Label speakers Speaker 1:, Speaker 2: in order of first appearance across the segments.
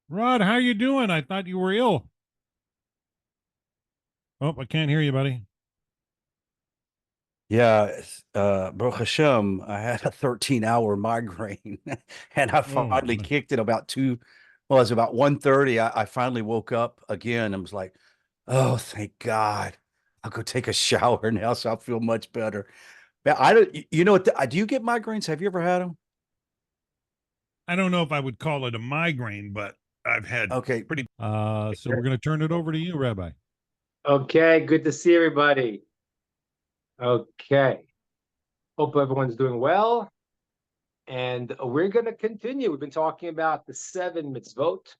Speaker 1: Rod, how you doing? I thought you were ill. Oh, I can't hear you, buddy.
Speaker 2: Yeah, Baruch Hashem, I had a 13-hour migraine and I
Speaker 1: Oh,
Speaker 2: finally kicked it about well, it was about 1:30. I finally woke up again and was like, oh, thank God. I'll go take a shower now, so I feel much better. But I don't, you know what, do you get migraines? Have you ever had them?
Speaker 1: I don't know if I would call it a migraine, but I've had
Speaker 2: Okay.
Speaker 1: pretty. So we're going to turn it over to you, Rabbi.
Speaker 3: Okay, good to see everybody. Okay, hope everyone's doing well. And we're going to continue. We've been talking about the seven mitzvot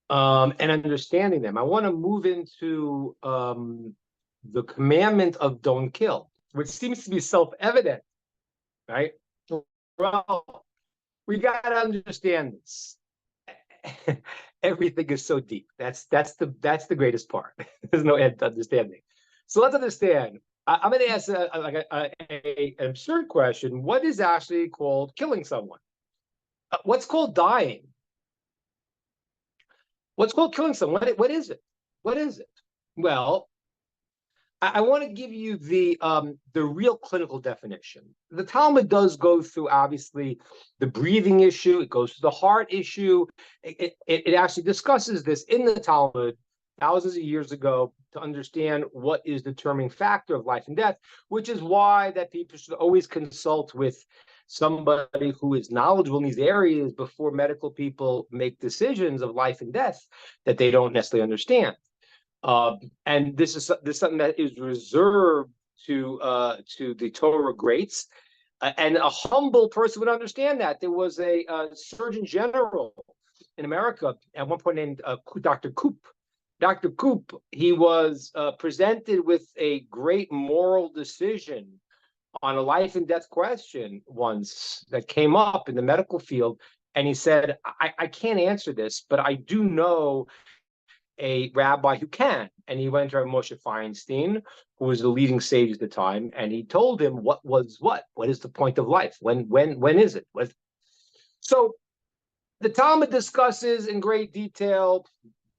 Speaker 3: and understanding them. I want to move into the commandment of don't kill, which seems to be self-evident, right? Well, we got to understand this. Everything is so deep. That's the greatest part. There's no end to understanding. So let's understand. I'm going to ask an absurd question. What is actually called killing someone? What's called dying? What's called killing someone? What is it? What is it? Well, I want to give you the real clinical definition. The Talmud does go through obviously the breathing issue. It goes through the heart issue. It actually discusses this in the Talmud thousands of years ago to understand what is the determining factor of life and death, which is why that people should always consult with somebody who is knowledgeable in these areas before medical people make decisions of life and death that they don't necessarily understand. And this is something that is reserved to the Torah greats, and a humble person would understand that. There was a Surgeon General in America at one point named Dr. Koop. Dr. Koop, he was presented with a great moral decision on a life and death question once that came up in the medical field, and he said, I can't answer this, but I do know a rabbi who can. And he went to Moshe Feinstein, who was the leading sage at the time, and he told him what was what. What is the point of life? When is it? So the Talmud discusses in great detail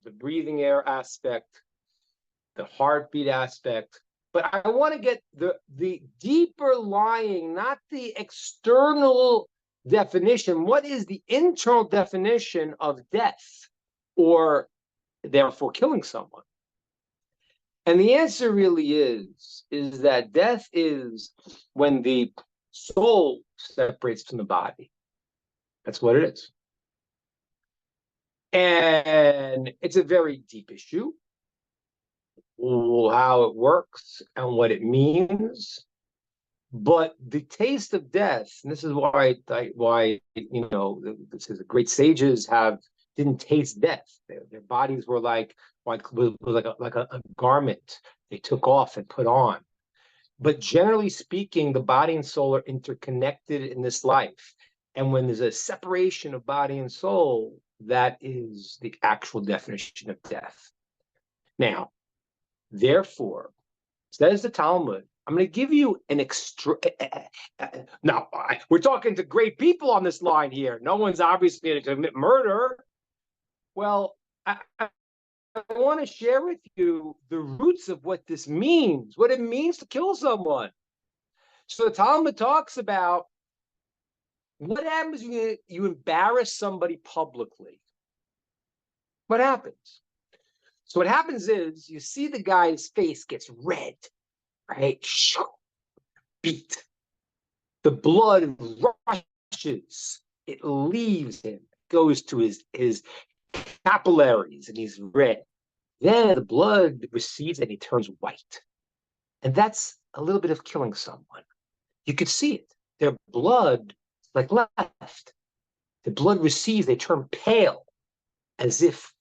Speaker 3: the breathing air aspect, the heartbeat aspect. But I want to get the deeper lying, not the external definition. What is the internal definition of death, or therefore killing someone? And the answer really is that death is when the soul separates from the body. That's what it is. And it's a very deep issue, how it works and what it means. But the taste of death, and this is why this is the great sages didn't taste death. Their bodies were like a garment they took off and put on. But generally speaking, the body and soul are interconnected in this life. And when there's a separation of body and soul, that is the actual definition of death. Now, therefore, says the Talmud, I'm going to give you an extra. Now, we're talking to great people on this line here. No one's obviously going to commit murder. Well, I want to share with you the roots of what this means, what it means to kill someone. So the Talmud talks about what happens when you embarrass somebody publicly. What happens? So what happens is you see the guy's face gets red, right? Beat. The blood rushes. It leaves him, goes to his capillaries, and he's red. Then the blood recedes and he turns white. And that's a little bit of killing someone. You could see it. Their blood like left. The blood recedes, they turn pale, as if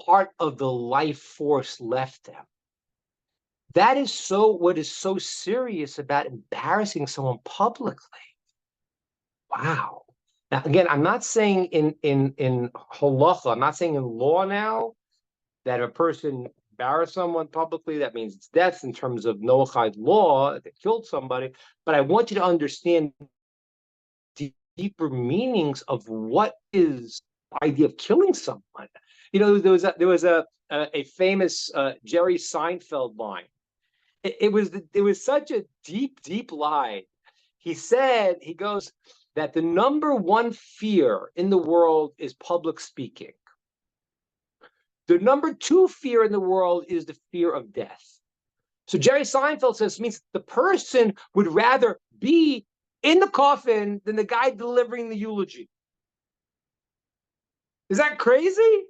Speaker 3: part of the life force left them. That is what is so serious about embarrassing someone publicly. Wow. Now, again, I'm not saying in halacha, I'm not saying in law now that a person embarrass someone publicly, that means it's death in terms of Noahide law, that killed somebody. But I want you to understand the deeper meanings of what is idea of killing someone. You know, there was a famous Jerry Seinfeld line. It was such a deep line. He said, he goes, that the number one fear in the world is public speaking. The number two fear in the world is the fear of death. So Jerry Seinfeld says, means the person would rather be in the coffin than the guy delivering the eulogy. Is that crazy?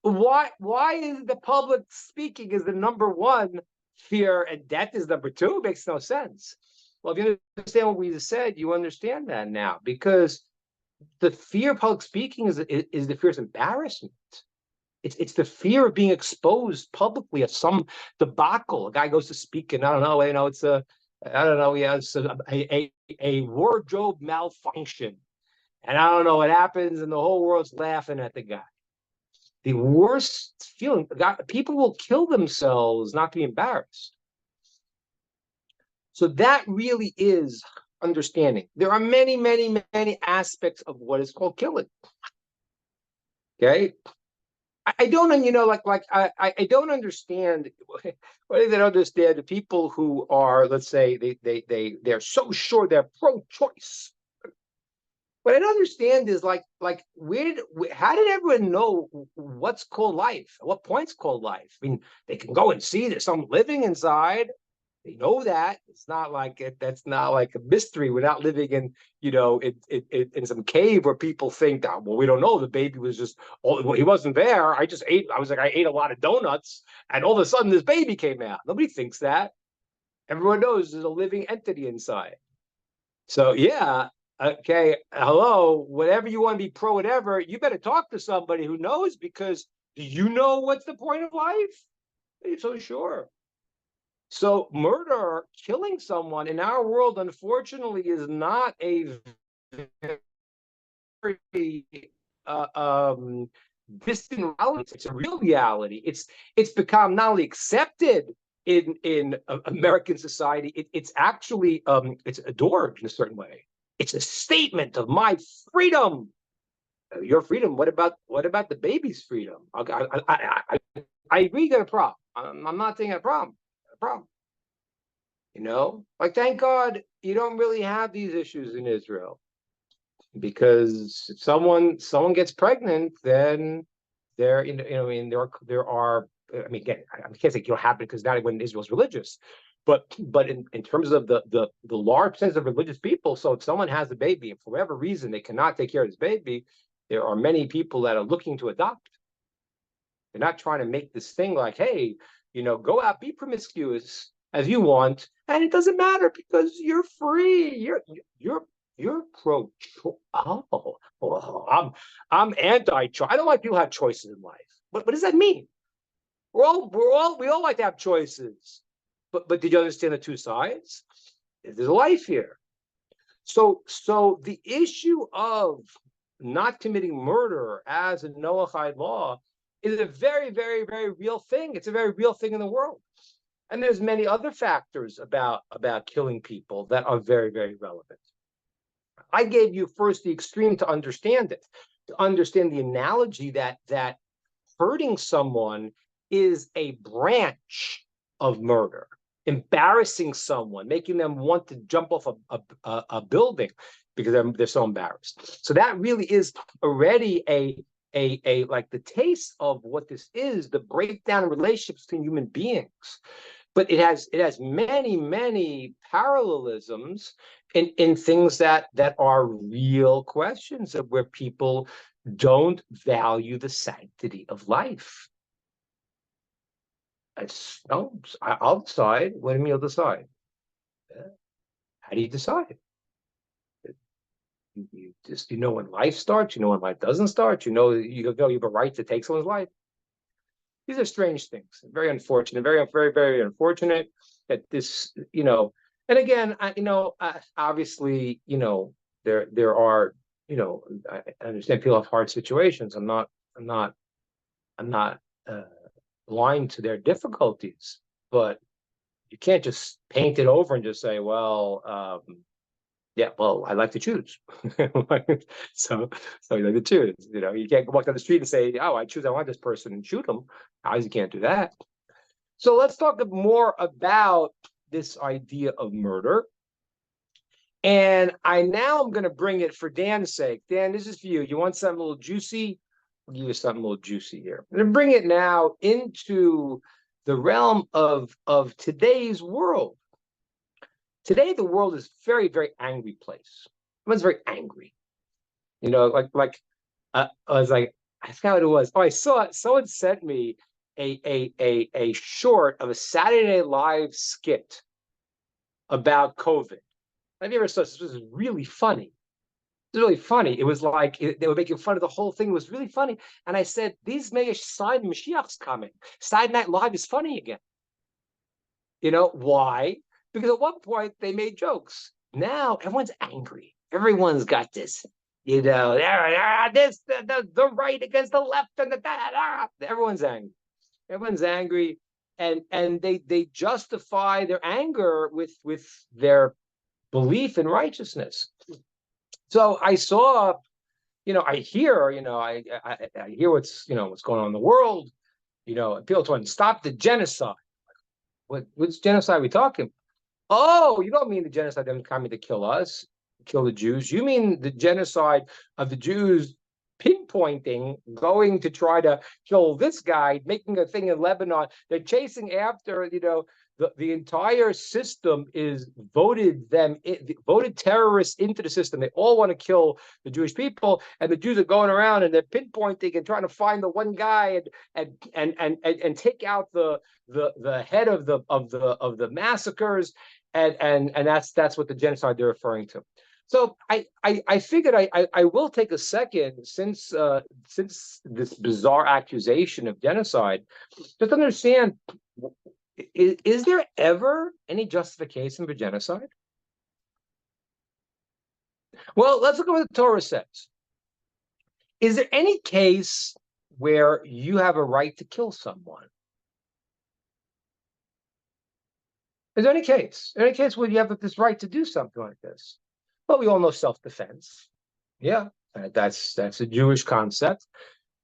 Speaker 3: Why is the public speaking is the number one fear and death is number two? It makes no sense. Well, if you understand what we just said, you understand that now, because the fear of public speaking is the fear of embarrassment. It's the fear of being exposed publicly of some debacle. A guy goes to speak, and I don't know, it's I don't know, he has a wardrobe malfunction, and I don't know what happens, and the whole world's laughing at the guy. The worst feeling, people will kill themselves not to be embarrassed. So that really is understanding. There are many aspects of what is called killing. Okay. I don't, I don't understand. What do they understand? The people who are, let's say, they're so sure they're pro-choice. What I don't understand is how did everyone know what's called life? At what point's called life? I mean, they can go and see there's some living inside. They know that. It's not like it. That's not like a mystery. We're not living in, in some cave where people think, oh, well, we don't know. The baby was just, well, he wasn't there. I ate a lot of donuts, and all of a sudden this baby came out. Nobody thinks that. Everyone knows there's a living entity inside. So yeah, okay, hello, whatever you want to be pro, whatever, you better talk to somebody who knows, because do you know what's the point of life? Are you so sure? So murder, killing someone in our world, unfortunately, is not a very distant reality. It's a real reality. It's become not only accepted in American society, it's actually it's adored in a certain way. It's a statement of my freedom. Your freedom. What about the baby's freedom? I agree, you got a problem. I'm not saying a problem. A problem. Thank God you don't really have these issues in Israel, because if someone gets pregnant, then there are. I mean, again, I can't say you don't have it, because not everyone in Israel is religious, but in terms of the large percentage of religious people, so if someone has a baby and for whatever reason they cannot take care of this baby, there are many people that are looking to adopt. They're not trying to make this thing like, hey, go out, be promiscuous as you want, and it doesn't matter because you're free. You're pro. I'm anti-choice. I don't like people who have choices in life. What does that mean? We all like to have choices. But did you understand the two sides? There's a life here. So the issue of not committing murder as a Noahide law is a very real thing. It's a very real thing in the world. And there's many other factors about killing people that are very relevant. I gave you first the extreme to understand it, to understand the analogy that hurting someone is a branch of murder. Embarrassing someone, making them want to jump off a building because they're so embarrassed. So that really is already a like the taste of what this is, the breakdown in relationships between human beings. But it has many parallelisms in things that are real questions of where people don't value the sanctity of life. I'll decide. What do you mean you'll decide? How do you decide? You know when life starts. You know when life doesn't start. You have a right to take someone's life. These are strange things. Very unfortunate. Very unfortunate that this. And again, obviously, there are. I understand people have hard situations. I'm not blind to their difficulties, but you can't just paint it over and just say, well, Yeah, well, I like to choose. so you like to choose. You know, you can't walk down the street and say, "Oh, I want this person," and shoot them. Obviously, you can't do that. So let's talk more about this idea of murder. And I'm going to bring it for Dan's sake. Dan, this is for you. You want something a little juicy? I'll give you something a little juicy here. I'm going to bring it now into the realm of today's world. Today, the world is a very, very angry place. Everyone's very angry. You know, I was like, I forgot what it was. Oh, I saw it. Someone sent me a short of a Saturday Night Live skit about COVID. Have you ever saw this? This was really funny. It was really funny. It was like they were making fun of the whole thing. It was really funny. And I said, these may sign Mashiach's coming. Saturday Night Live is funny again. You know why? Because at one point they made jokes. Now everyone's angry. Everyone's got this. You know, this the right against the left and everyone's angry. Everyone's angry, and they justify their anger with their belief in righteousness. So I saw, you know, I hear, you know, I hear what's going on in the world. You know, people trying to stop the genocide. Which genocide are we talking? Oh, you don't mean the genocide of them coming to kill us, kill the Jews. You mean the genocide of the Jews pinpointing, going to try to kill this guy, making a thing in Lebanon. They're chasing after, you know, the entire system is voted terrorists into the system. They all want to kill the Jewish people, and the Jews are going around and they're pinpointing and trying to find the one guy and take out the head of the massacres, and that's what the genocide they're referring to. So I figured I will take a second, since this bizarre accusation of genocide, just understand, is there ever any justification for genocide? Well, let's look at what the Torah says. Is there any case where you have a right to kill someone? Is there any case? Any case where you have this right to do something like this? Well, we all know self-defense. Yeah, that's a Jewish concept.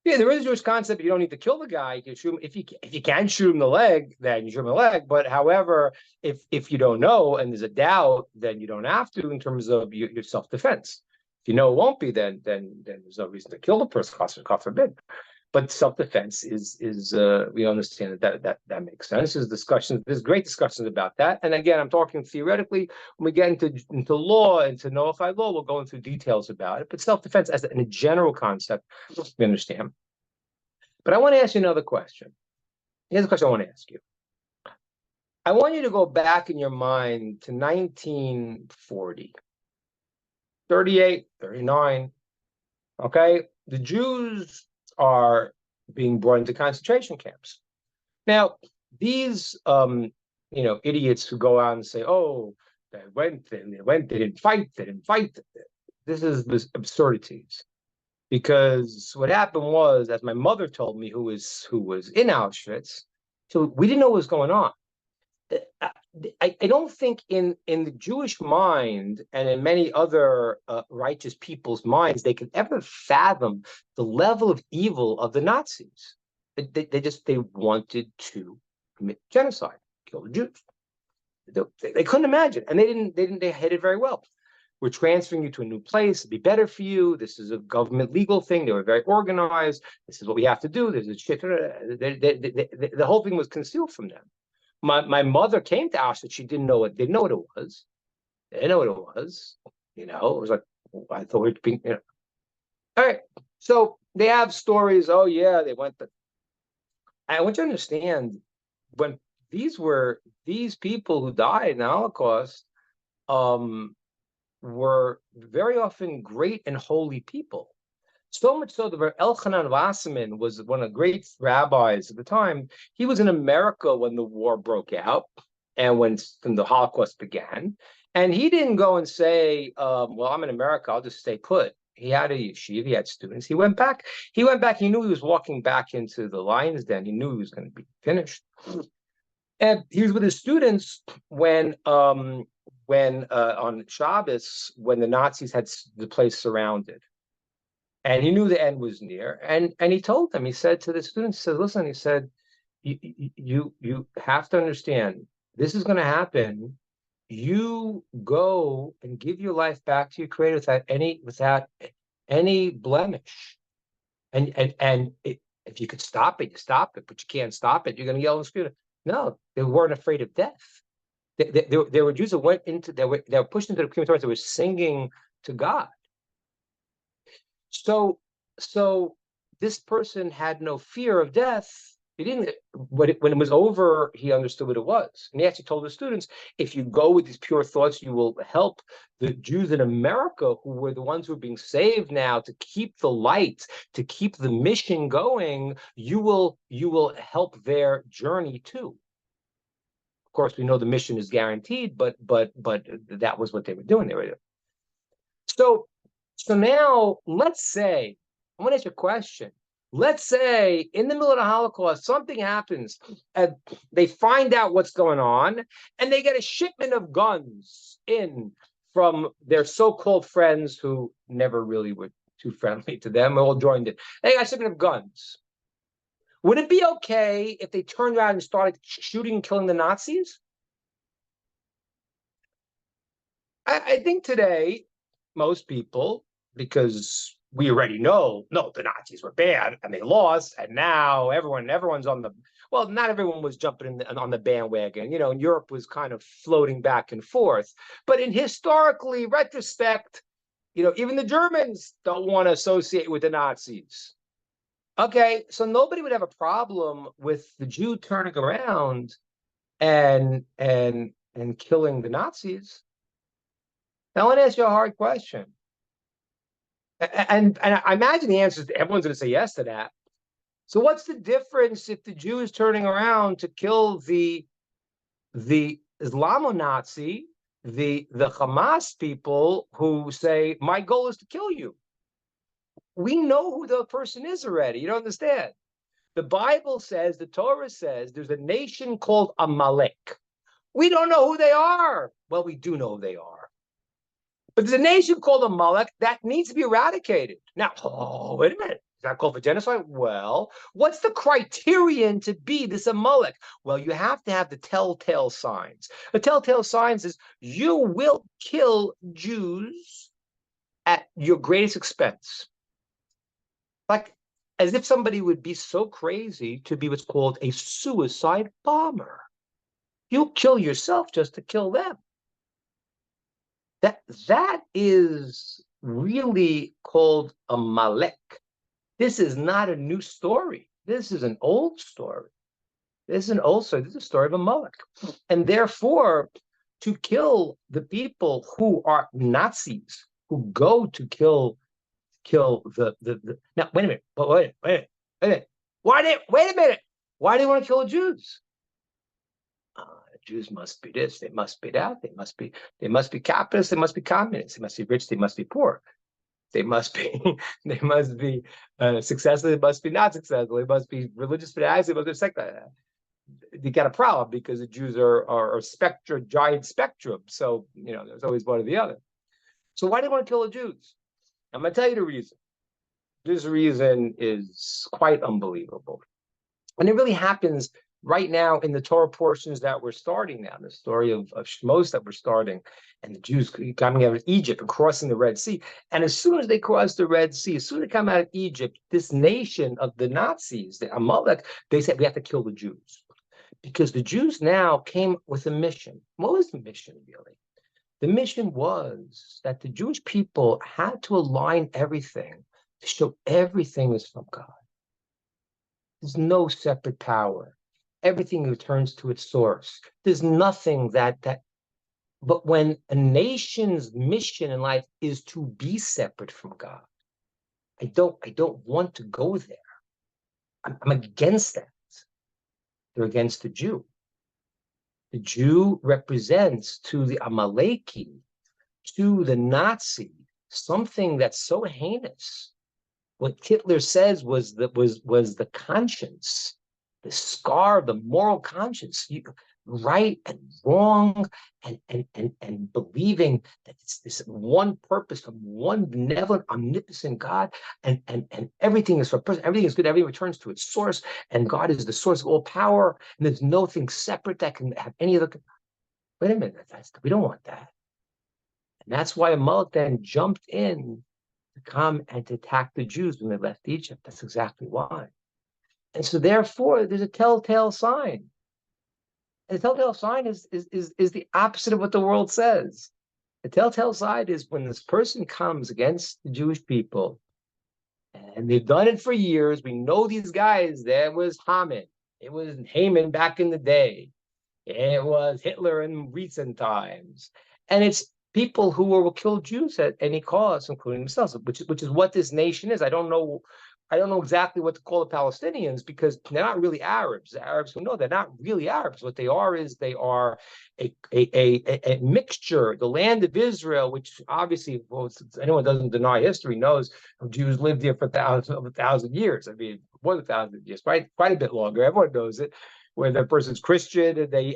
Speaker 3: Yeah, there is a Jewish concept. You don't need to kill the guy. You can shoot him if you can shoot him in the leg, then you shoot him in the leg. But however, if you don't know and there's a doubt, then you don't have to in terms of your self-defense. If you know it won't be, then there's no reason to kill the person. God forbid. But self-defense is we understand that makes sense. There's great discussions about that. And again, I'm talking theoretically. When we get into law, into nullified law, we'll go into details about it. But self-defense as in a general concept, we understand. But I want to ask you another question. Here's a question I want to ask you. I want you to go back in your mind to 1940, 38, 39. Okay, the Jews are being brought into concentration camps. Now, these idiots who go out and say, "Oh, they didn't fight. This is absurdities. Because what happened was, as my mother told me, who was in Auschwitz, so we didn't know what was going on. I don't think in the Jewish mind and in many other righteous people's minds they could ever fathom the level of evil of the Nazis. They wanted to commit genocide, kill the Jews. They couldn't imagine, and they hid it very well. We're transferring you to a new place. It'd be better for you. This is a government legal thing. They were very organized. This is what we have to do. There's a shit. The whole thing was concealed from them. My mother came to Auschwitz. She didn't know what it was. They didn't know what it was. You know, it was like, I thought we'd be, All right. So they have stories. Oh yeah, they went. I want you to understand, when these people who died in the Holocaust, were very often great and holy people. So much so that Elchanan Wasserman was one of the great rabbis at the time. He was in America when the war broke out and when the Holocaust began. And he didn't go and say, well, I'm in America, I'll just stay put. He had a yeshiva, he had students. He went back. He knew he was walking back into the lion's den. He knew he was going to be finished. And he was with his students when when on Shabbos, when the Nazis had the place surrounded, and he knew the end was near, and he told them, he said to the students, he said, listen, he said, you have to understand, this is going to happen. You go and give your life back to your Creator without any blemish, if you could stop it, you stop it, but you can't stop it. You're going to yell and scream. No, they weren't afraid of death. There were Jews that went into, they were pushed into the crematorium. They were singing to God. So this person had no fear of death. He didn't. When it was over, he understood what it was, and he actually told the students, "If you go with these pure thoughts, you will help the Jews in America, who were the ones who are being saved now, to keep the light, to keep the mission going. You will help their journey too." Of course, we know the mission is guaranteed, but that was what they were doing. So now let's say, I'm going to ask you a question. Let's say in the middle of the Holocaust, something happens and they find out what's going on, and they get a shipment of guns in from their so-called friends who never really were too friendly to them. All joined it. They got a shipment of guns. Would it be okay if they turned around and started shooting and killing the Nazis? I think today, most people, because we already know, no, the Nazis were bad and they lost, and now everyone's on the, well, not everyone was jumping on the bandwagon. And Europe was kind of floating back and forth. But in historically retrospect, even the Germans don't want to associate with the Nazis. Okay, so nobody would have a problem with the Jew turning around and killing the Nazis. Now, I want to ask you a hard question. And I imagine the answer is everyone's going to say yes to that. So what's the difference if the Jew is turning around to kill the Islamo-Nazi, the Hamas people who say, my goal is to kill you? We know who the person is already. You don't understand. The Bible says, the Torah says, there's a nation called Amalek. We don't know who they are. Well, we do know who they are. But there's a nation called Amalek that needs to be eradicated. Now, wait a minute. Is that called for genocide? Well, what's the criterion to be this Amalek? Well, you have to have the telltale signs. The telltale signs is you will kill Jews at your greatest expense. Like, as if somebody would be so crazy to be what's called a suicide bomber. You'll kill yourself just to kill them. That is really called Amalek. This is not a new story. This is an old story. This is an old story. This is a story of Amalek. And therefore, to kill the people who are Nazis, who go to kill the now, wait a minute. But wait a minute. Wait a minute. Why do they want to kill the Jews? Jews must be this, they must be that, they must be capitalists, they must be communists, they must be rich, they must be poor, they must be successful, they must be not successful, they must be religious fanatics, they must be secular. You got a problem because the Jews are a giant spectrum. So there's always one or the other. So why do they want to kill the Jews? I'm going to tell you the reason. This reason is quite unbelievable, and it really happens right now in the Torah portions that we're starting now, the story of Shmos that we're starting, and the Jews coming out of Egypt and crossing the Red Sea. And as soon as they cross the Red Sea, as soon as they come out of Egypt, this nation of the Nazis, the Amalek, they said, we have to kill the Jews. Because the Jews now came with a mission. What was the mission, really? The mission was that the Jewish people had to align everything to show everything is from God. There's no separate power. Everything returns to its source. There's nothing but when a nation's mission in life is to be separate from God, I don't want to go there. I'm against that. They're against the Jew. The Jew represents to the Amaleki, to the Nazi, something that's so heinous. What Hitler says was the conscience. The scar of the moral conscience. right and wrong, and believing that it's this one purpose from one benevolent, omnipotent God, and everything is for person, everything is good, everything returns to its source, and God is the source of all power, and there's nothing separate that can have any other. Wait a minute, we don't want that. And that's why Amalek then jumped in to come and to attack the Jews when they left Egypt. That's exactly why. And so therefore, there's a telltale sign. And the telltale sign is the opposite of what the world says. The telltale sign is when this person comes against the Jewish people, and they've done it for years. We know these guys. There was Haman. It was Haman back in the day. It was Hitler in recent times. And it's people who will kill Jews at any cost, including themselves, which is what this nation is. I don't know exactly what to call the Palestinians, because they're not really Arabs. The Arabs who know they're not really Arabs. What they are is they are a mixture. The land of Israel, which obviously, well, anyone who doesn't deny history knows Jews lived here for over 1,000 years. I mean, more than 1,000 years, quite a bit longer. Everyone knows it. Where the person's Christian, and they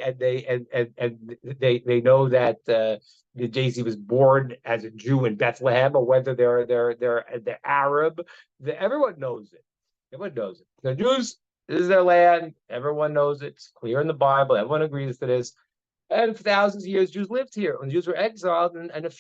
Speaker 3: know that Jay-Z was born as a Jew in Bethlehem, or whether they're Arab. Everyone knows it. Everyone knows it. The Jews, this is their land. Everyone knows it. It's clear in the Bible. Everyone agrees to this. And for thousands of years, Jews lived here. When Jews were exiled, and a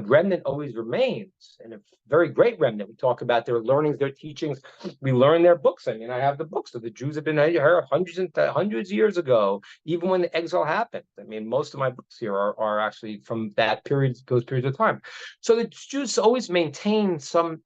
Speaker 3: remnant always remains, and a very great remnant. We talk about their learnings, their teachings. We learn their books. I mean, I have the books. So the Jews have been here hundreds of years ago, even when the exile happened. I mean, most of my books here are actually from that period, those periods of time. So the Jews always maintain some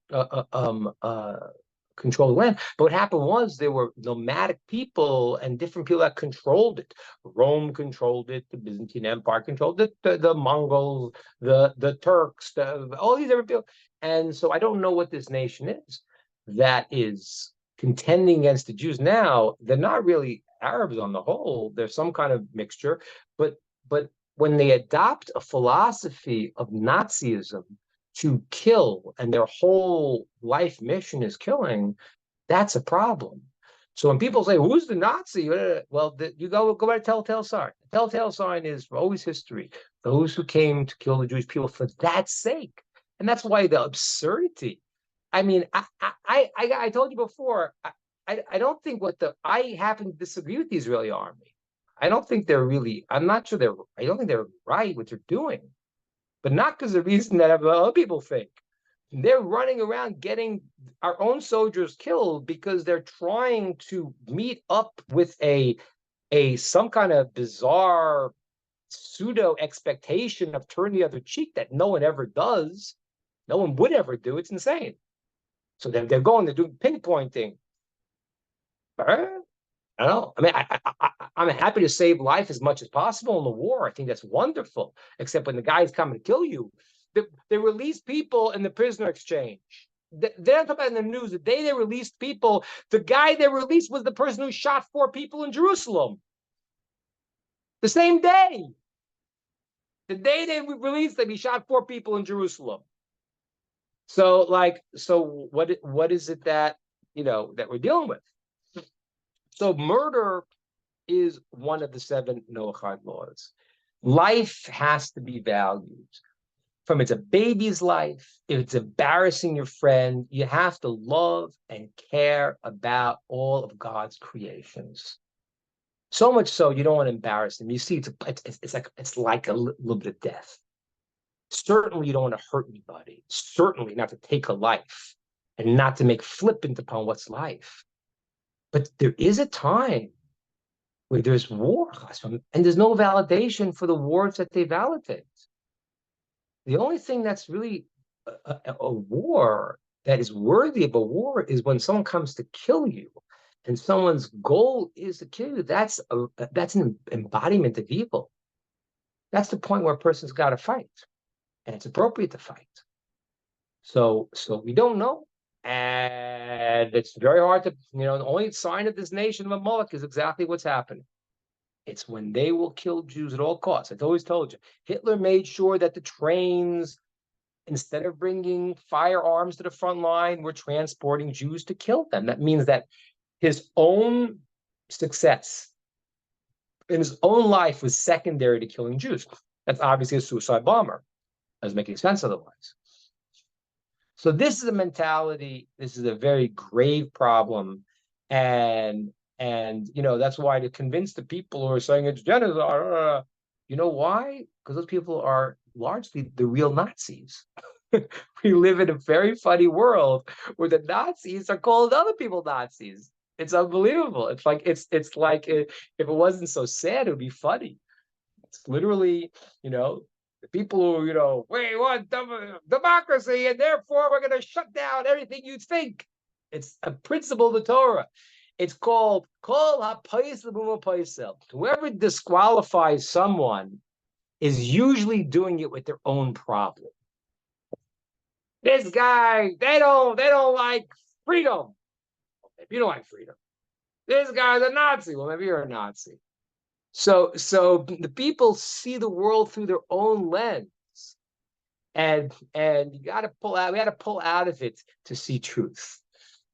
Speaker 3: control the land. But what happened was there were nomadic people and different people that controlled it. Rome controlled it, the Byzantine Empire controlled it, the Mongols, the Turks, all these different people. And so I don't know what this nation is that is contending against the Jews now. They're not really Arabs on the whole. There's some kind of mixture, but when they adopt a philosophy of Nazism to kill, and their whole life mission is killing, that's a problem. So when people say, who's the Nazi? Well, you go by the telltale sign. The telltale sign is, for always history, those who came to kill the Jewish people for that sake. And that's why the absurdity. I mean, I told you before, I don't think I happen to disagree with the Israeli army. I don't think I'm not sure I don't think they're right what they're doing. But not because of the reason that other people think. They're running around getting our own soldiers killed because they're trying to meet up with some kind of bizarre pseudo expectation of turn the other cheek that no one ever does. No one would ever do. It's insane. So they're doing pinpointing. I don't know. I mean, I'm happy to save life as much as possible in the war. I think that's wonderful. Except when the guy's coming to kill you, they release people in the prisoner exchange. They're talking about in the news the day they released people. The guy they released was the person who shot 4 people in Jerusalem. The same day. The day they released them, he shot 4 people in Jerusalem. So what is it that that we're dealing with? So murder is one of the 7 Noahide laws. Life has to be valued. From it's a baby's life, if it's embarrassing your friend, you have to love and care about all of God's creations. So much so you don't want to embarrass them. You see, it's like a little bit of death. Certainly you don't want to hurt anybody. Certainly not to take a life, and not to make flippant upon what's life. But there is a time where there's war, and there's no validation for the wars that they validate. The only thing that's really a war that is worthy of a war is when someone comes to kill you, and someone's goal is to kill you. That's an embodiment of evil. That's the point where a person's got to fight, and it's appropriate to fight. So we don't know. And it's very hard to, the only sign of this nation of Amalek is exactly what's happening. It's when they will kill Jews at all costs. I've always told you, Hitler made sure that the trains, instead of bringing firearms to the front line, were transporting Jews to kill them. That means that his own success in his own life was secondary to killing Jews. That's obviously a suicide bomber. Doesn't make any sense otherwise. So this is a mentality. This is a very grave problem, and that's why to convince the people who are saying it's genocide, you know why? Because those people are largely the real Nazis. We live in a very funny world where the Nazis are called other people Nazis. It's unbelievable. It's like if it wasn't so sad, it would be funny. It's literally, the people who, we want democracy and therefore we're going to shut down everything you think. It's a principle of the Torah. It's called Kol HaPaisel B'Paisel. Whoever disqualifies someone is usually doing it with their own problem. This guy, they don't like freedom. If you don't like freedom, this guy's a Nazi. Well, maybe you're a Nazi. So the people see the world through their own lens, and you got to pull out. We got to pull out of it to see truth.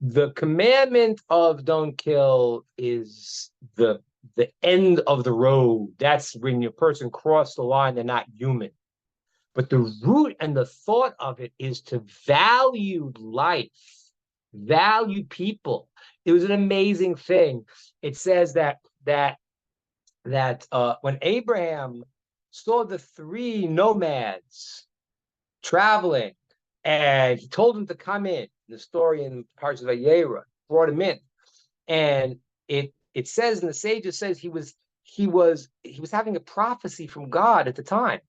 Speaker 3: The commandment of don't kill is the end of the road. That's when your person crossed the line; they're not human. But the root and the thought of it is to value life, value people. It was an amazing thing. It says that when Abraham saw the 3 nomads traveling, and he told them to come in, the story in parts of Vayera brought him in, and it says, and the sages says he was having a prophecy from God at the time.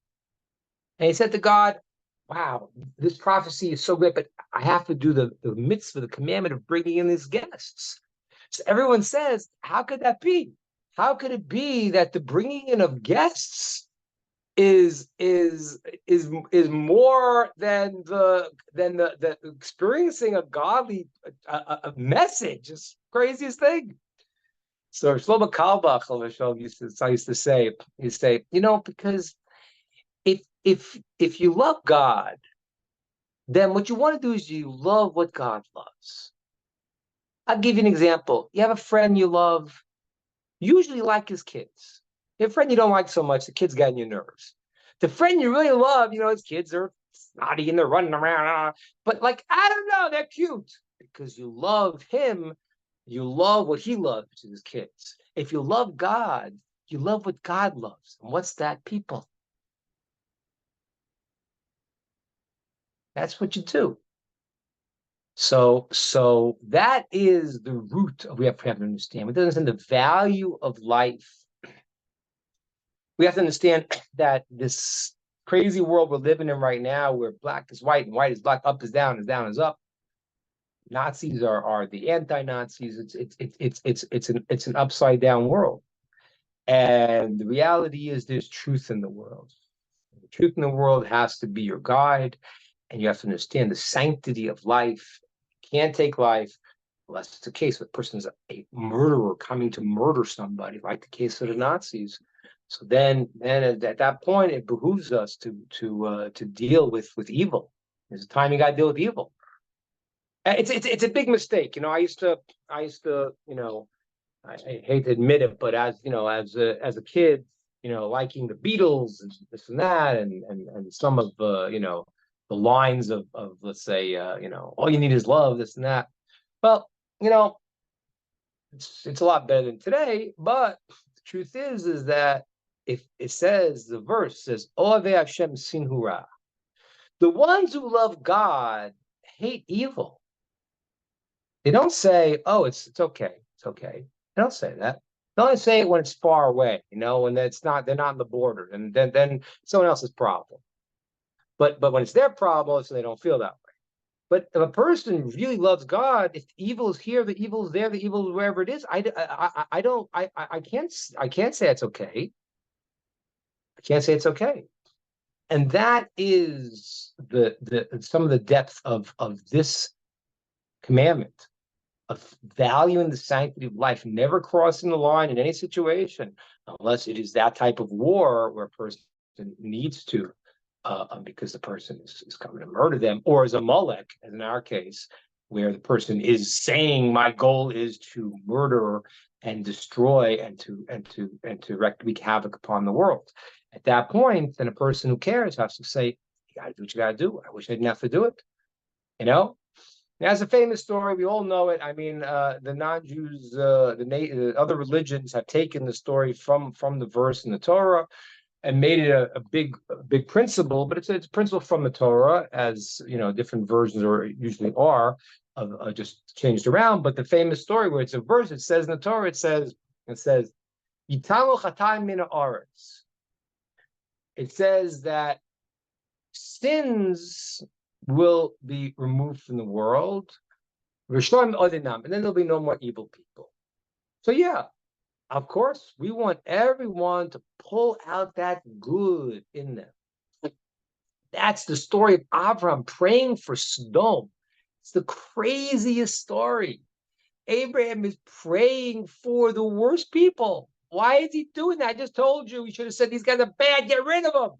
Speaker 3: And he said to God, wow, this prophecy is so great, but I have to do the mitzvah, the commandment of bringing in these guests. So everyone says, how could that be? How could it be that the bringing in of guests is more than the experiencing a godly a message? It's the craziest thing. So Shlomo Carlebach used to say, because if you love God, then what you want to do is you love what God loves. I'll give you an example. You have a friend you love, usually like his kids. You have a friend you don't like so much, the kids get on your nerves. The friend you really love, his kids are snotty and they're running around, but I don't know, they're cute. Because you love him, you love what he loves, which is his kids. If you love God, you love what God loves. And what's that? People. That's what you do. So that is the root of we have to understand. We have to understand the value of life. We have to understand that this crazy world we're living in right now, where black is white and white is black, up is down is up. Nazis are the anti-Nazis. It's an upside down world. And the reality is there's truth in the world. The truth in the world has to be your guide. And you have to understand the sanctity of life. You can't take life unless it's a case of a person's a murderer coming to murder somebody, like the case of the Nazis. So then at that point, it behooves us to deal with evil. There's a time you got to deal with evil. It's a big mistake. I used to I hate to admit it, but as a kid, liking the Beatles and this and that, and some of the lines of let's say all you need is love, this and that. Well, it's a lot better than today, but the truth is that if it says, the verse says, Ohavei Hashem sinhu ra, the ones who love God hate evil. They don't say, oh, it's okay, it's okay. They don't say that. They only say it when it's far away, when they're not on the border, and then someone else's problem. But when it's their problem, so they don't feel that way. But if a person really loves God, if evil is here, the evil is there, the evil is wherever it is, I can't say it's okay. I can't say it's okay. And that is some of the depth of this commandment, of valuing the sanctity of life, never crossing the line in any situation, unless it is that type of war where a person needs to, because the person is coming to murder them, or as a Molech, as in our case, where the person is saying, my goal is to murder and destroy and to wreak havoc upon the world. At that point, then a person who cares has to say, you got to do what you got to do. I wish I didn't have to do it. You know, there's a famous story. We all know it. I mean, the non-Jews, the other religions have taken the story from the verse in the Torah and made it a big principle, but it's a principle from the Torah, as you know, different versions are usually are just changed around. But the famous story where it's a verse, it says in the Torah, it says, Yitamu chatayim min haaretz. It says that sins will be removed from the world, and then there'll be no more evil people. So yeah, of course, we want everyone to pull out that good in them. That's the story of Abraham praying for Sodom. It's the craziest story. Abraham is praying for the worst people. Why is he doing that? I just told you, he should have said, these guys are bad, get rid of them.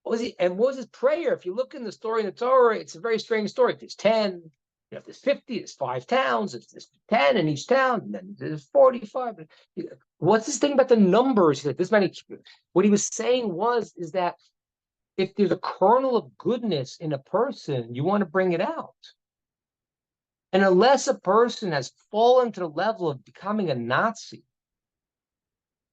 Speaker 3: What was his prayer? If you look in the story in the Torah, it's a very strange story. There's 10, there's 50, there's 5 towns, there's 10 in each town, and then there's 45. What's this thing about the numbers? This many. What he was saying is that if there's a kernel of goodness in a person, you want to bring it out. And unless a person has fallen to the level of becoming a Nazi,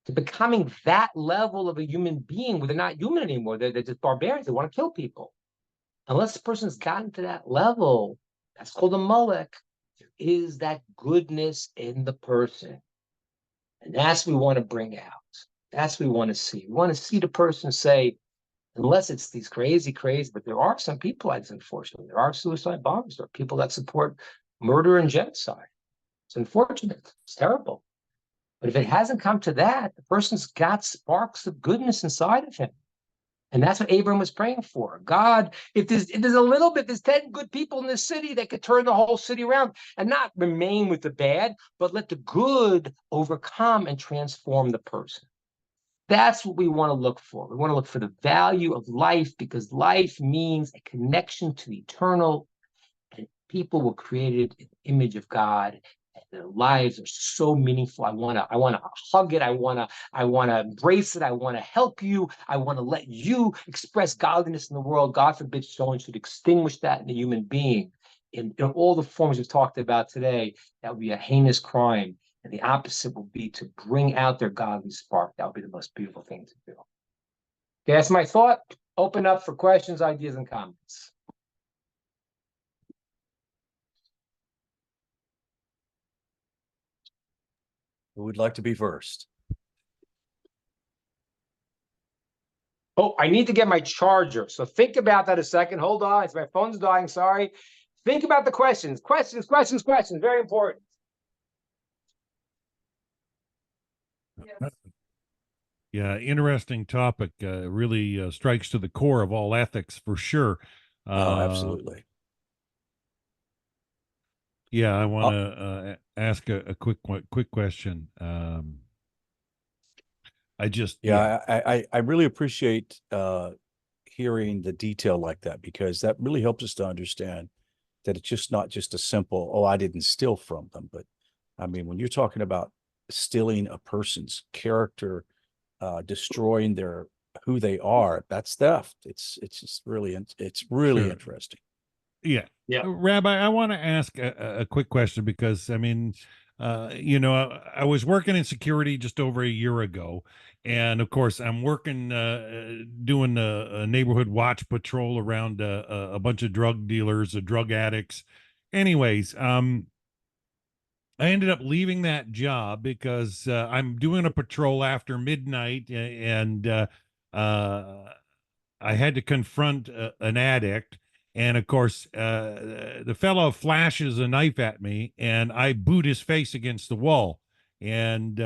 Speaker 3: to becoming that level of a human being where they're not human anymore, they're just barbarians, they want to kill people. Unless the person's gotten to that level, that's called a Molech, there is that goodness in the person. And that's what we want to bring out. That's what we want to see. We want to see the person say, unless it's these crazy, but there are some people, unfortunately, there are suicide bombers, there are people that support murder and genocide. It's unfortunate. It's terrible. But if it hasn't come to that, the person's got sparks of goodness inside of him. And that's what Abraham was praying for. God, if there's a little bit, there's 10 good people in this city that could turn the whole city around and not remain with the bad, but let the good overcome and transform the person. That's what we want to look for. We want to look for the value of life, because life means a connection to the eternal, and people were created in the image of God. Their lives are so meaningful. I want to hug it. I want to embrace it. I want to help you. I want to let you express godliness in the world. God forbid someone should extinguish that in a human being. In all the forms we've talked about today, that would be a heinous crime. And the opposite will be to bring out their godly spark. That would be the most beautiful thing to do. Okay, that's my thought. Open up for questions, ideas, and comments.
Speaker 2: Who would like to be first?
Speaker 3: Oh, I need to get my charger. So think about that a second. Hold on. My phone's dying. Sorry. Think about the questions. Questions. Very important.
Speaker 1: Yeah, interesting topic. Really strikes to the core of all ethics for sure.
Speaker 2: Oh, absolutely.
Speaker 1: Yeah, I want to ask a quick question.
Speaker 2: I really appreciate hearing the detail like that, because that really helps us to understand that it's just not just a simple, oh, I didn't steal from them. But I mean, when you're talking about stealing a person's character, destroying who they are, that's theft. It's just really
Speaker 1: Sure.
Speaker 2: interesting.
Speaker 1: Yeah. Rabbi, I want to ask a quick question, because I mean, I was working in security just over a year ago, and of course I'm working doing a neighborhood watch patrol around a bunch of drug dealers, drug addicts. Anyways, I ended up leaving that job because I'm doing a patrol after midnight, and I had to confront an addict. And of course, the fellow flashes a knife at me, and I boot his face against the wall. And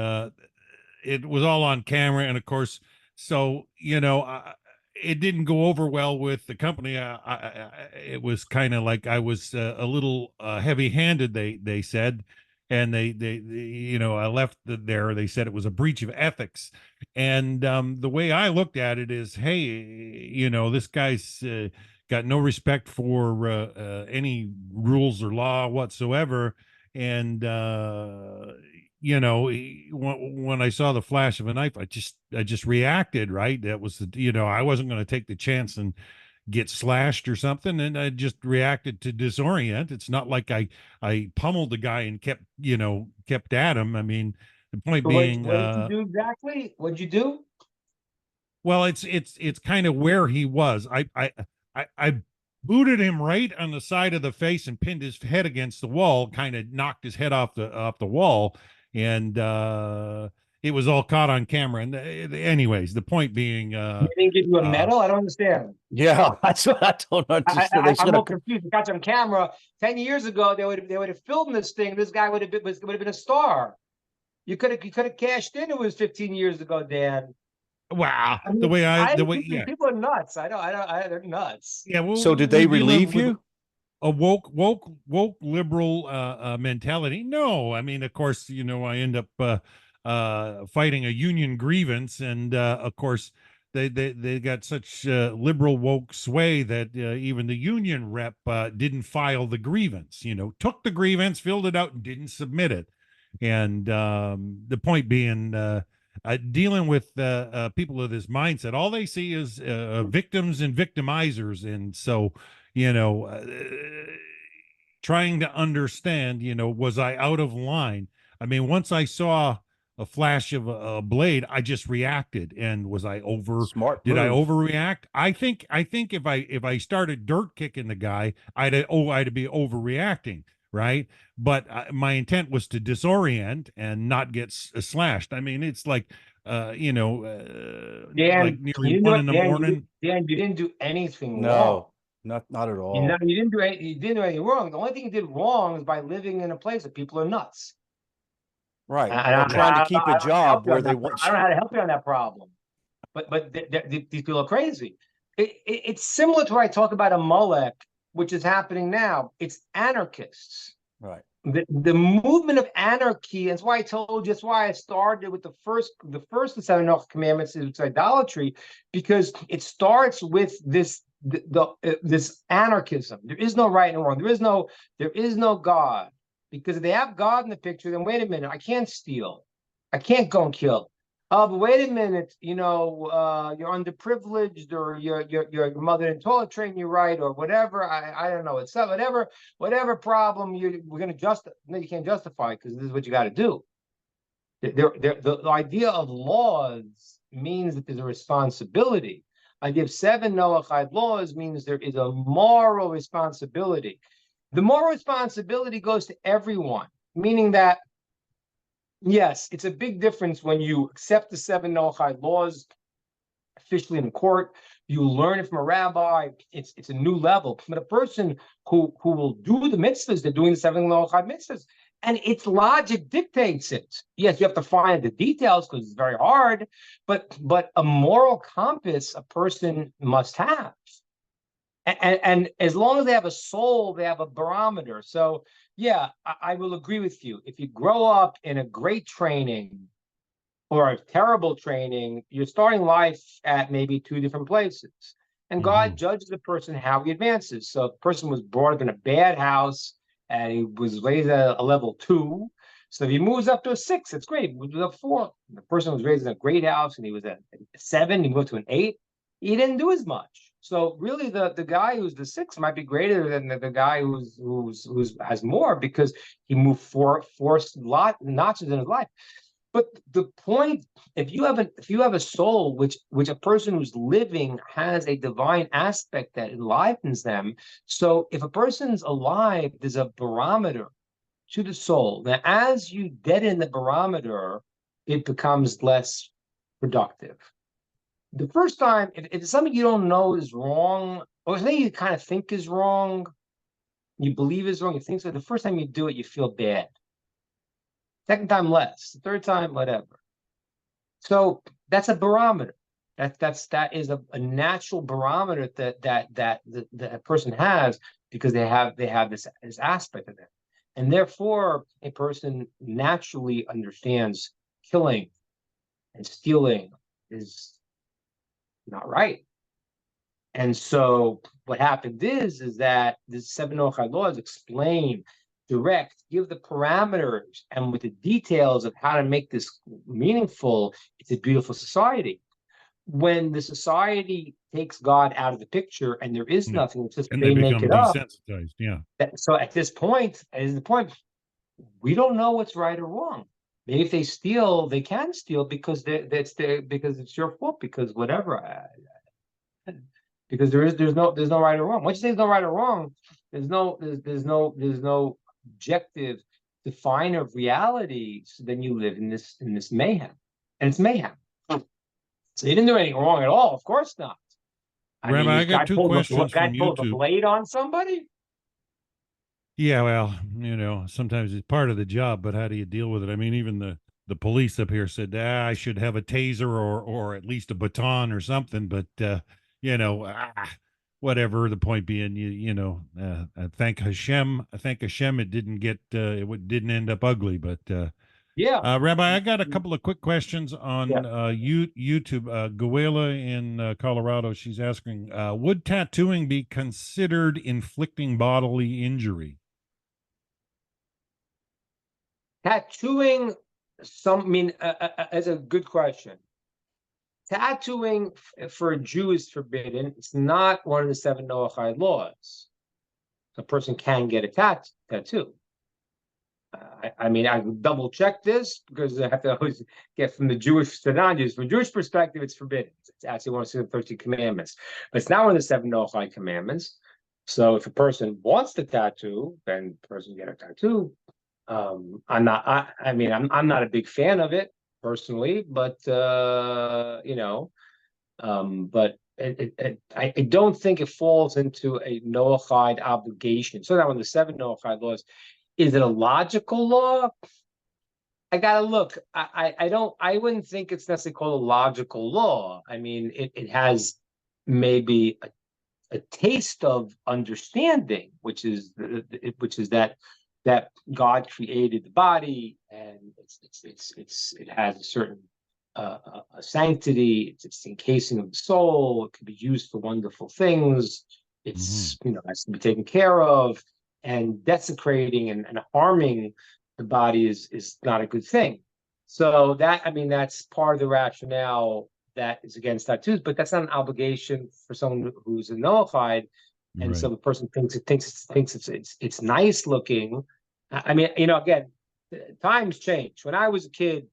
Speaker 1: it was all on camera. And of course, so, it didn't go over well with the company. It was kind of like I was a little heavy-handed, they said. And they I left there. They said it was a breach of ethics. And the way I looked at it is, hey, this guy's got no respect for any rules or law whatsoever. And when I saw the flash of a knife, I just reacted. Right, that was I wasn't going to take the chance and get slashed or something, and I just reacted to disorient. It's not like I pummeled the guy and kept at him. I mean, the point being,
Speaker 3: what did you do exactly? What'd you do?
Speaker 1: well, it's kind of where he was. I booted him right on the side of the face and pinned his head against the wall, kind of knocked his head off the wall, and it was all caught on camera. And anyways, the point being,
Speaker 3: They didn't give you a medal? I don't understand.
Speaker 2: Yeah, that's what I don't understand.
Speaker 3: I'm more confused. You got you on camera 10 years ago. They would have filmed this thing. This guy would have been a star. You could have cashed in. It was 15 years ago, Dan.
Speaker 1: Wow,
Speaker 3: I mean,
Speaker 1: yeah,
Speaker 3: people are nuts. They're nuts.
Speaker 1: Yeah. Well,
Speaker 2: so did they relieve you?
Speaker 1: A woke liberal mentality? No, I mean, of course, I end up fighting a union grievance, and of course, they got such liberal woke sway that even the union rep didn't file the grievance. Took the grievance, filled it out, and didn't submit it. And the point being. Dealing with people of this mindset, all they see is victims and victimizers, and so trying to understand, was I out of line? I mean, once I saw a flash of a blade, I just reacted, and was I over?
Speaker 2: Smart
Speaker 1: Did
Speaker 2: move.
Speaker 1: I overreact? I think if I started dirt kicking the guy, I'd be overreacting. Right, but my intent was to disorient and not get slashed. I mean, it's like Dan, like nearly 1 in the morning.
Speaker 3: Dan, you didn't do anything
Speaker 2: wrong.
Speaker 3: No,
Speaker 2: not at all.
Speaker 3: You didn't do anything wrong. The only thing you did wrong is by living in a place that people are nuts.
Speaker 2: Right. Or trying to keep a job where they want.
Speaker 3: I don't know how to help you on that problem, but these people are crazy. It's similar to what I talk about Amalek, which is happening now. It's anarchists.
Speaker 2: Right.
Speaker 3: The movement of anarchy, and that's why I told you, that's why I started with the first of the 7 commandments is idolatry, because it starts with this this anarchism. There is no right and wrong. There is no God. Because if they have God in the picture, then wait a minute, I can't steal. I can't go and kill. But wait a minute, you're underprivileged, or your mother didn't toilet train you right, or whatever. I don't know. It's whatever problem we're going to justify. No, you can't justify, because this is what you got to do. The idea of laws means that there's a responsibility. The idea of 7 Noahide laws means there is a moral responsibility. The moral responsibility goes to everyone, meaning that, yes, it's a big difference when you accept the 7 Noahide laws officially in court. You learn it from a rabbi. It's a new level. But a person who will do the mitzvahs, they're doing the 7 Noahide mitzvahs, and its logic dictates it. Yes, you have to find the details because it's very hard, but a moral compass a person must have. And as long as they have a soul, they have a barometer. So, yeah, I will agree with you. If you grow up in a great training or a terrible training, you're starting life at maybe 2 different places. And God judges the person how he advances. So if the person was brought up in a bad house and he was raised at a level 2, so if he moves up to a 6, it's great. He moves up 4. The person was raised in a great house and he was at 7, he moved to an 8. He didn't do as much. So really, the guy who's the 6 might be greater than the guy who's has more, because he moved four notches in his life. But the point, if you have a soul which a person who's living has a divine aspect that enlivens them. So if a person's alive, there's a barometer to the soul. Now, as you deaden the barometer, it becomes less productive. The first time, if it's something you don't know is wrong, or something you kind of think is wrong, you believe is wrong, you think so, the first time you do it, you feel bad. Second time, less. The third time, whatever. So that's a barometer. That is a natural barometer that a person has, because they have this aspect of it. And therefore, a person naturally understands killing and stealing is not right. And so what happened is that the seven Noachide laws explain, direct, give the parameters, and with the details of how to make this meaningful, it's a beautiful society. When the society takes God out of the picture and there is
Speaker 1: Yeah.
Speaker 3: nothing, it's just
Speaker 1: And they
Speaker 3: they make
Speaker 1: become
Speaker 3: it up.
Speaker 1: desensitized. Yeah.
Speaker 3: So at this point, we don't know what's right or wrong. Maybe if they steal, they can steal because because it's your fault, because whatever. Because there's no right or wrong. Once you say there's no right or wrong, there's no objective definer of reality. So then you live in this mayhem, and it's mayhem. So you didn't do anything wrong at all. Of course not.
Speaker 1: Rabbi, I got two questions from
Speaker 3: pulls a
Speaker 1: YouTube.
Speaker 3: blade on somebody.
Speaker 1: Yeah, well, sometimes it's part of the job, but how do you deal with it? I mean, even the police up here said, I should have a taser or at least a baton or something, but whatever. The point being, thank Hashem, it didn't didn't end up ugly, but
Speaker 3: Yeah.
Speaker 1: Rabbi, I got a couple of quick questions on YouTube. Guela in Colorado, she's asking, would tattooing be considered inflicting bodily injury?
Speaker 3: Tattooing, that's a good question. Tattooing for a Jew is forbidden. It's not one of the seven Noachide laws. A person can get a tattoo. I double check this because I have to always get from the Jewish to non-Jews. From a Jewish perspective, it's forbidden. It's actually one of the 13 commandments, but it's not one of the seven Noachide commandments. So if a person wants the tattoo, then the person get a tattoo. I'm not a big fan of it personally, but but I don't think it falls into a Noachide obligation. So that one of the seven Noachide laws, is it a logical law? I gotta look. I wouldn't think it's necessarily called a logical law. I mean, it has maybe a taste of understanding, which is that God created the body, and it has a certain a sanctity. It's the encasing of the soul. It can be used for wonderful things. It's has to be taken care of, and desecrating and harming the body is not a good thing. So that's part of the rationale that is against tattoos, but that's not an obligation for someone who's a Noachide. And so the person thinks it's nice looking. Again, times change. When I was a kid,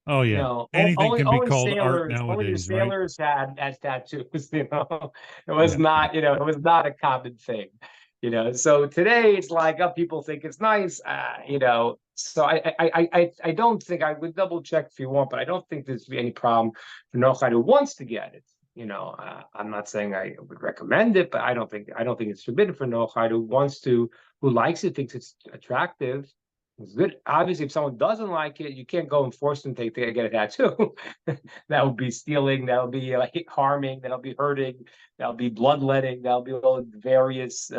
Speaker 1: anything can be called art nowadays.
Speaker 3: Only the sailors had tattoos. It was not, it was not a common thing. So today it's like, people think it's nice. So I don't think, I would double check if you want, but I don't think there's any problem for Noachide who wants to get it. I'm not saying I would recommend it, but I don't think it's forbidden for Noachide who likes it, thinks it's attractive. It's good. Obviously, if someone doesn't like it, you can't go and force them to get a tattoo. That would be stealing. That would be harming. That'll be hurting. That'll be bloodletting. That'll be all the various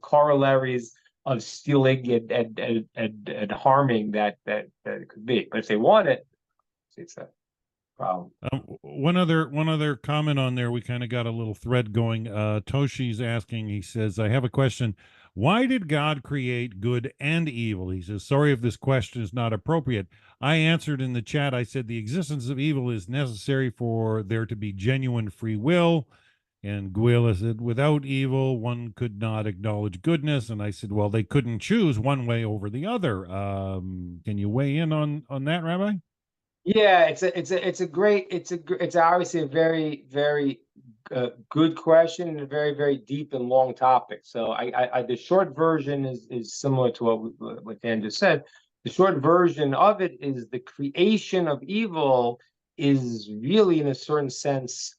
Speaker 3: corollaries of stealing and harming that it could be. But if they want it, it's a problem.
Speaker 1: One other comment on there. We kind of got a little thread going. Toshi's asking. He says, "I have a question. Why did God create good and evil?" He says, "Sorry if this question is not appropriate. I answered in the chat. I said the existence of evil is necessary for there to be genuine free will." And Guila said, "Without evil, one could not acknowledge goodness." And I said, "Well, they couldn't choose one way over the other." Can you weigh in on that, Rabbi?
Speaker 3: Yeah, it's obviously a very, very good question and a very, very deep and long topic. So the short version is similar to what Dan just said. The short version of it is the creation of evil is really, in a certain sense,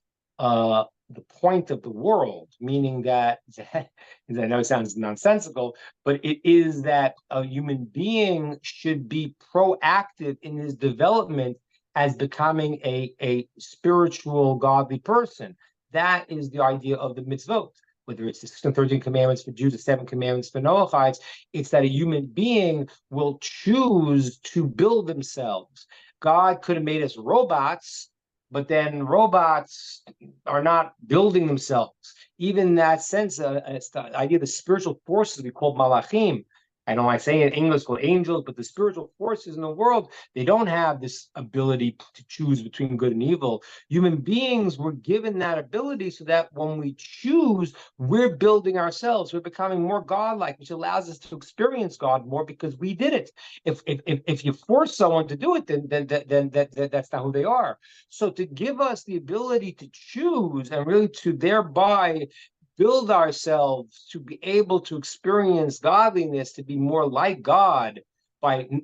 Speaker 3: the point of the world, meaning that, I know it sounds nonsensical, but it is that a human being should be proactive in his development as becoming a spiritual, godly person. That is the idea of the mitzvot. Whether it's the 13 commandments for Jews, the 7 commandments for Noachites, it's that a human being will choose to build themselves. God could have made us robots, but then robots are not building themselves. Even in that sense, it's the idea of the spiritual forces we call malachim. I know I say in English called angels, but the spiritual forces in the world, they don't have this ability to choose between good and evil. Human beings were given that ability so that when we choose, we're building ourselves. We're becoming more godlike, which allows us to experience God more because we did it. If you force someone to do it, then that's not who they are. So to give us the ability to choose and really to thereby build ourselves to be able to experience godliness, to be more like God.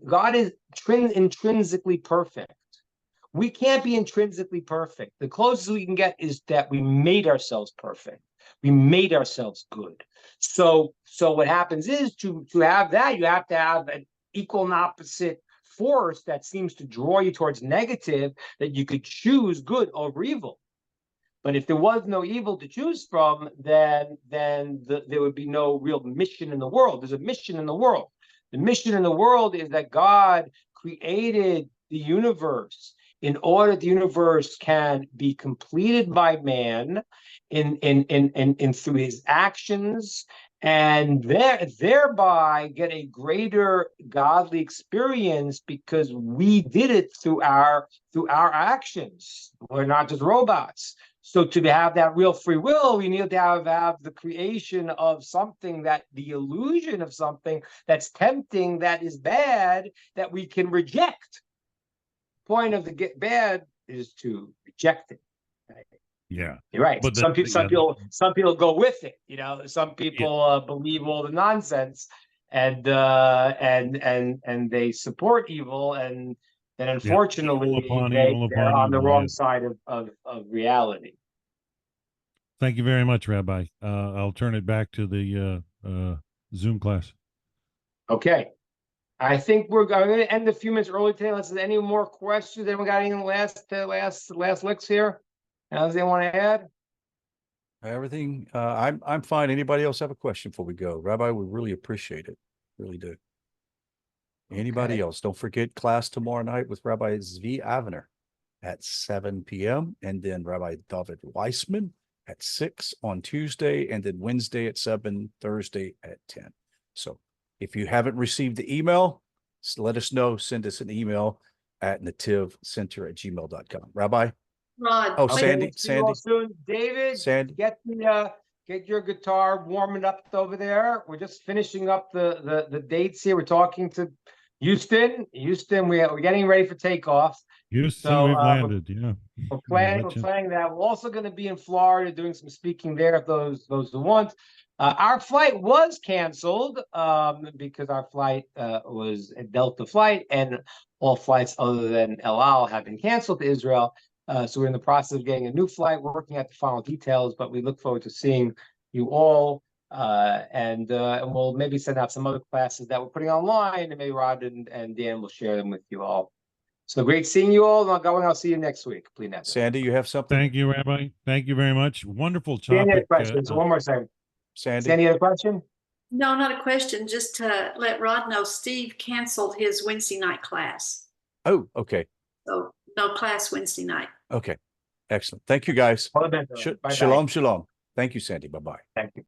Speaker 3: God is intrinsically perfect. We can't be intrinsically perfect. The closest we can get is that we made ourselves perfect. We made ourselves good. So what happens is to have that, you have to have an equal and opposite force that seems to draw you towards negative, that you could choose good over evil. But if there was no evil to choose from, then there would be no real mission in the world. There's a mission in the world. The mission in the world is that God created the universe in order the universe can be completed by man in through his actions, and thereby get a greater godly experience because we did it through our actions. We're not just robots. So to have that real free will, we need to have the creation of something, that the illusion of something that's tempting, that is bad, that we can reject. Point of the get bad is to reject it. Right?
Speaker 1: Yeah,
Speaker 3: You're right.
Speaker 1: but
Speaker 3: Some people go with it. You know, some people believe all the nonsense, and they support evil, and unfortunately they're on the wrong side of reality.
Speaker 1: Thank you very much, Rabbi. I'll turn it back to the Zoom class.
Speaker 3: Okay. I think we're going to end a few minutes early today. Unless there's any more questions. Anyone got any last licks here? Anything they want to add?
Speaker 2: Everything. I'm fine. Anybody else have a question before we go? Rabbi, we really appreciate it. Really do. Anybody else? Don't forget class tomorrow night with Rabbi Zvi Avner at 7 p.m. and then Rabbi David Weissman at 6 on Tuesday, and then Wednesday at 7, Thursday at 10. So if you haven't received the email, let us know. Send us an email at nativcenter@gmail.com. Rabbi?
Speaker 4: Rod.
Speaker 2: Oh,
Speaker 3: Okay,
Speaker 2: Sandy.
Speaker 3: Soon. David,
Speaker 2: Sandy.
Speaker 3: get your guitar warming up over there. We're just finishing up the dates here. We're talking to Houston. We're getting ready for takeoff.
Speaker 1: Houston, we've landed.
Speaker 3: We're planning that. We're also going to be in Florida doing some speaking there. If those who want. Our flight was canceled because our flight was a Delta flight, and all flights other than El Al have been canceled to Israel. So we're in the process of getting a new flight, working out the final details, but we look forward to seeing you all. And we'll maybe send out some other classes that we're putting online, and maybe Rod and Dan will share them with you all. So great seeing you all. I'll see you next week. Please,
Speaker 2: Sandy, you have something?
Speaker 1: Thank you, Rabbi. Thank you very much. Wonderful topic.
Speaker 3: Sandy, question. So one more second.
Speaker 2: Sandy,
Speaker 3: had a question?
Speaker 4: No, not a question. Just to let Rod know, Steve canceled his Wednesday night class.
Speaker 2: Oh, okay.
Speaker 4: So no class Wednesday night.
Speaker 2: Okay. Excellent. Thank you, guys.
Speaker 3: Bye-bye.
Speaker 2: Shalom, shalom. Thank you, Sandy. Bye-bye.
Speaker 3: Thank you.